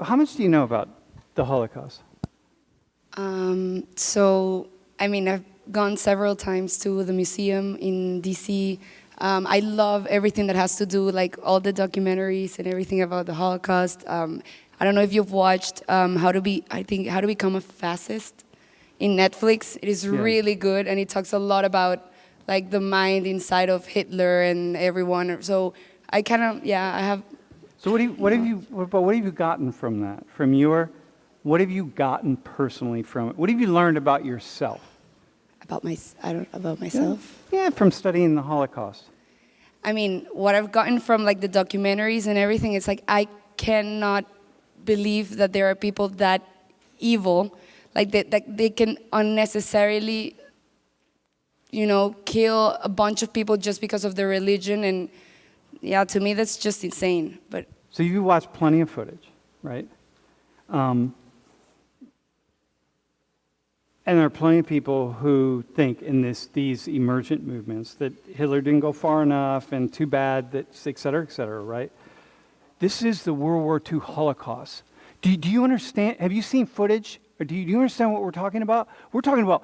how much do you know about the Holocaust? I've gone several times to the museum in DC. I love everything that has to do, like all the documentaries and everything about the Holocaust. I don't know if you've watched How to Become a Fascist in Netflix. It is really good, and it talks a lot about like the mind inside of Hitler and everyone. So I have. So what have you gotten from that? What have you gotten personally from it? What have you learned about yourself? About myself? Yeah, from studying the Holocaust. I mean, what I've gotten from like the documentaries and everything, it's like I cannot believe that there are people that evil, like that they can unnecessarily, kill a bunch of people just because of their religion. And yeah, to me that's just insane. But so you watched plenty of footage, right? And there are plenty of people who think in these emergent movements that Hitler didn't go far enough and too bad, that et cetera, right? This is the World War II Holocaust. Do you understand? Have you seen footage? Or do you understand what we're talking about? We're talking about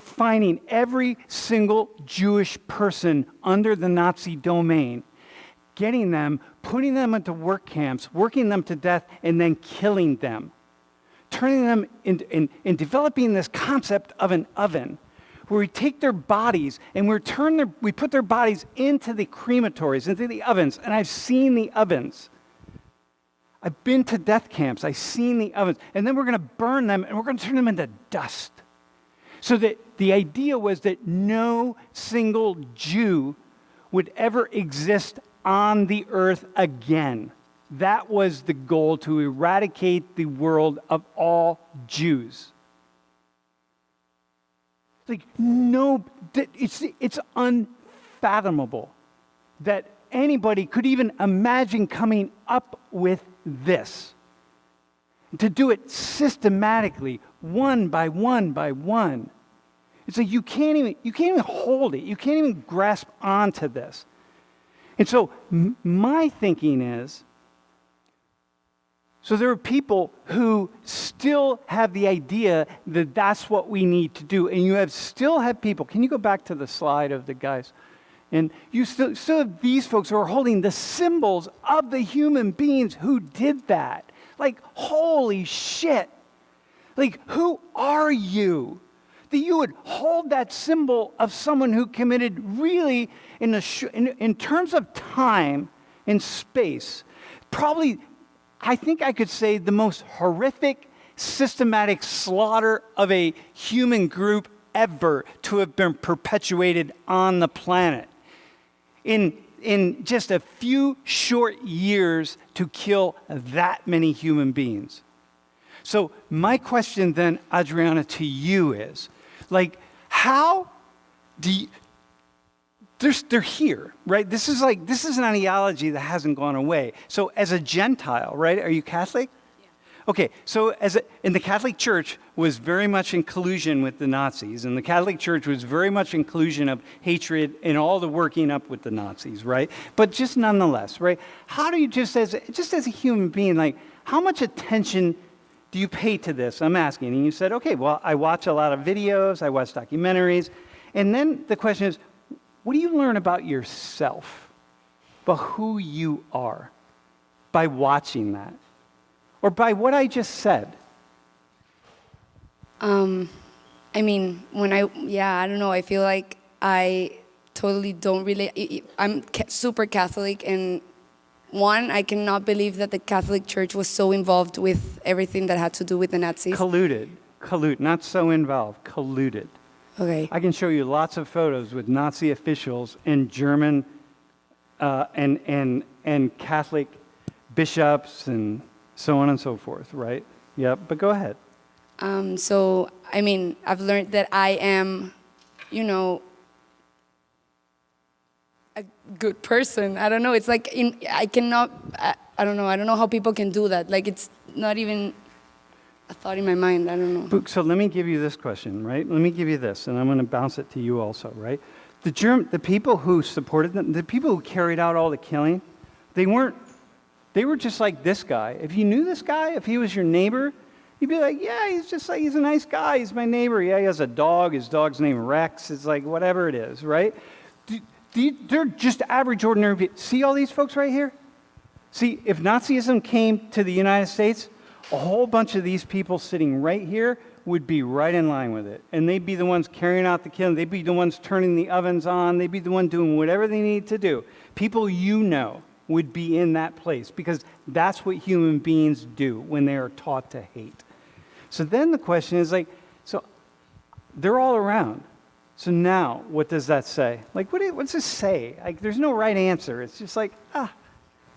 finding every single Jewish person under the Nazi domain, getting them, putting them into work camps, working them to death, and then killing them. Turning them in developing this concept of an oven, where we take their bodies and we put their bodies into the crematories, into the ovens. And I've seen the ovens. I've been to death camps. I've seen the ovens. And then we're going to burn them and we're going to turn them into dust. So that the idea was that no single Jew would ever exist on the earth again. That was the goal, to eradicate the world of all Jews. Like, no, it's unfathomable that anybody could even imagine coming up with this. To do it systematically, one by one by one. It's like you can't even hold it. You can't even grasp onto this. And so my thinking is, so there are people who still have the idea that that's what we need to do. And you still have people, can you go back to the slide of the guys? And you still have these folks who are holding the symbols of the human beings who did that. Like, holy shit. Like, who are you? That you would hold that symbol of someone who committed really, in terms of time and space, probably, I think I could say, the most horrific, systematic slaughter of a human group ever to have been perpetuated on the planet. In just a few short years to kill that many human beings. So my question then, Adriana, to you is, like, how do you... They're here, right? This is an ideology that hasn't gone away. So as a Gentile, right? Are you Catholic? Yeah. Okay, so and the Catholic Church was very much in collusion with the Nazis, and the Catholic Church was very much in collusion of hatred and all the working up with the Nazis, right? But just nonetheless, right? How do you just as a human being, like, how much attention do you pay to this? I'm asking, and you said, okay, well, I watch a lot of videos, I watch documentaries, and then the question is, what do you learn about yourself, about who you are, by watching that? Or by what I just said? I don't know, I feel like I totally don't really, I'm super Catholic, and I cannot believe that the Catholic Church was so involved with everything that had to do with the Nazis. Colluded, not so involved, colluded. Okay. I can show you lots of photos with Nazi officials and German and Catholic bishops and so on and so forth, right? Yep, but go ahead. I've learned that I am, a good person. I don't know. It's like I don't know how people can do that. Like, it's not even a thought in my mind. I don't know. So let me give you this question, right? Let me give you this, and I'm going to bounce it to you also, right? The people who supported them, the people who carried out all the killing, they weren't They were just like this guy. If you knew this guy, if he was your neighbor, you'd be like, yeah, he's a nice guy. He's my neighbor. Yeah, he has a dog. His dog's name Rex. It's like whatever it is, right? They're just average, ordinary people. See all these folks right here? See, if Nazism came to the United States, a whole bunch of these people sitting right here would be right in line with it. And they'd be the ones carrying out the killing. They'd be the ones turning the ovens on. They'd be the one doing whatever they need to do. People you know would be in that place because that's what human beings do when they are taught to hate. So then the question is like, so they're all around. So now, what does that say? Like, what's this say? Like, there's no right answer. It's just like,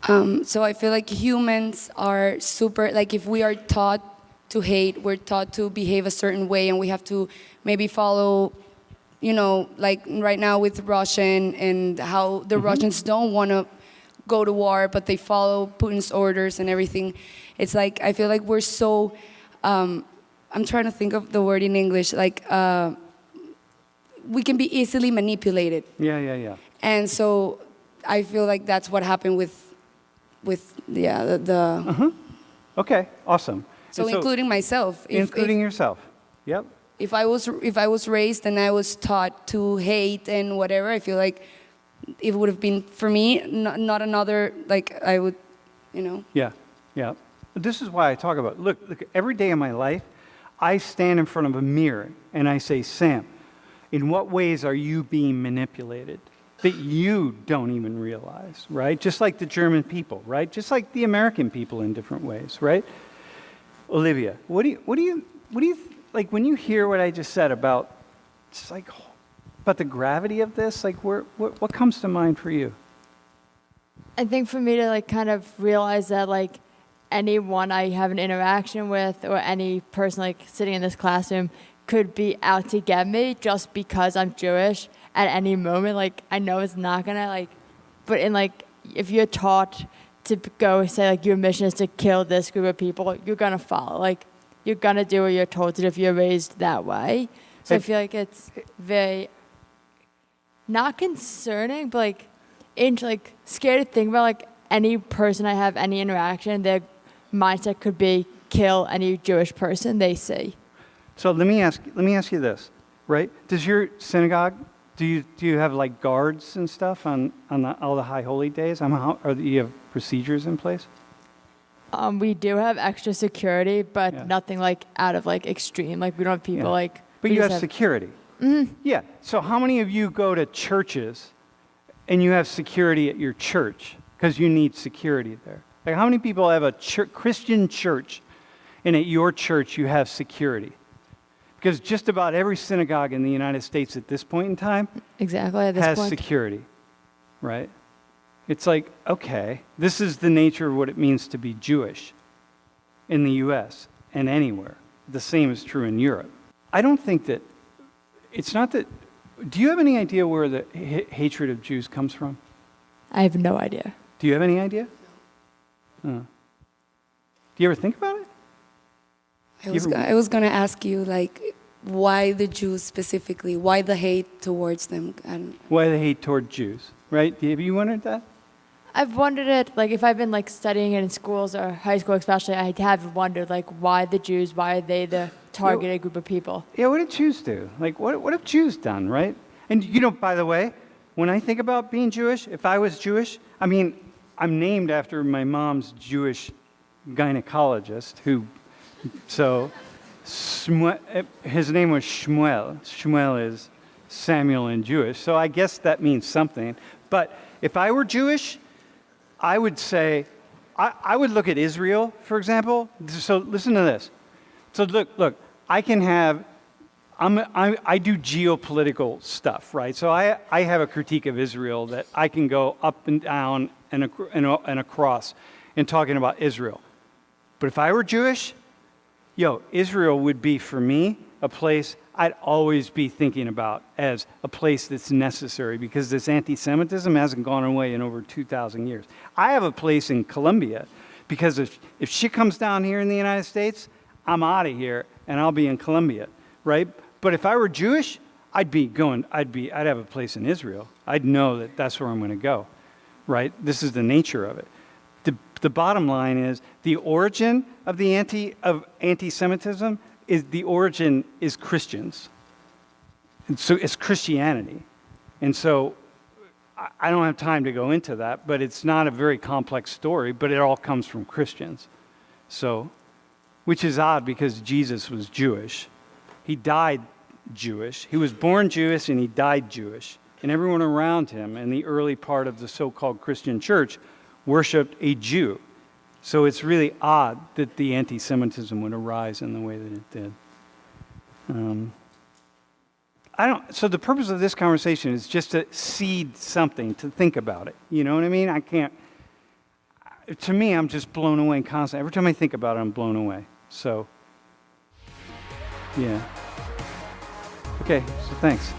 So I feel like humans are super, like if we are taught to hate, we're taught to behave a certain way and we have to maybe follow, like right now with Russian and how the Russians don't want to go to war, but they follow Putin's orders and everything. It's like, I feel like we're so, I'm trying to think of the word in English, like we can be easily manipulated. Yeah. And so I feel like that's what happened with the Okay, awesome. So including myself. Including yourself. Yep. If I was raised and I was taught to hate and whatever, I feel like it would have been for me not another, like I would, Yeah. This is why I talk about, look, every day of my life, I stand in front of a mirror and I say, Sam, in what ways are you being manipulated that you don't even realize, right? Just like the German people, right? Just like the American people in different ways, right? Olivia, what do you like when you hear what I just said about just like about the gravity of this? Like, what comes to mind for you? I think for me to like kind of realize that like anyone I have an interaction with or any person like sitting in this classroom could be out to get me just because I'm Jewish at any moment. Like I know it's not gonna like, but in like if you're taught to go say like your mission is to kill this group of people, you're gonna follow. Like you're gonna do what you're told to do if you're raised that way. So I feel like it's very not concerning, but like scared to think about like any person I have any interaction, their mindset could be kill any Jewish person they see. So let me ask you this, right? Does your synagogue do you have like guards and stuff on all the high holy days? Or do you have procedures in place? We do have extra security, but nothing like out of like extreme. Like we don't have people like. But you have security. Mm-hmm. Yeah. So how many of you go to churches and you have security at your church because you need security there? Like how many people have a Christian church and at your church you have security? Because just about every synagogue in the United States at this point in time has security, right? It's like, okay, this is the nature of what it means to be Jewish in the U.S. and anywhere. The same is true in Europe. I don't think that, it's not that, do you have any idea where the hatred of Jews comes from? I have no idea. Do you have any idea? Do you ever think about it? I was going to ask you, like, why the Jews specifically? Why the hate towards them? Why the hate toward Jews, right? Have you wondered that? I've wondered it, like, if I've been, like, studying it in schools or high school especially, I have wondered, like, why the Jews? Why are they the targeted group of people? Yeah, what did Jews do? Like, what have Jews done, right? And, by the way, when I think about being Jewish, if I was Jewish, I mean, I'm named after my mom's Jewish gynecologist his name was Shmuel. Shmuel is Samuel in Jewish, so I guess that means something. But if I were Jewish, I would say, I would look at Israel, for example. So listen to this. So look, I do geopolitical stuff, right? So I have a critique of Israel that I can go up and down and across in talking about Israel. But if I were Jewish, Israel would be, for me, a place I'd always be thinking about as a place that's necessary because this anti-Semitism hasn't gone away in over 2,000 years. I have a place in Colombia because if shit comes down here in the United States, I'm out of here and I'll be in Colombia, right? But if I were Jewish, I'd have a place in Israel. I'd know that that's where I'm going to go, right? This is the nature of it. the bottom line is the origin of the anti-Semitism is Christians. And so it's Christianity. And so I don't have time to go into that, but it's not a very complex story, but it all comes from Christians. So, which is odd because Jesus was Jewish. He died Jewish. He was born Jewish and he died Jewish. And everyone around him in the early part of the so-called Christian church worshipped a Jew. So it's really odd that the anti-Semitism would arise in the way that it did. So the purpose of this conversation is just to seed something, to think about it. You know what I mean? To me, I'm just blown away constantly. Every time I think about it, I'm blown away. So, yeah. Okay, so thanks.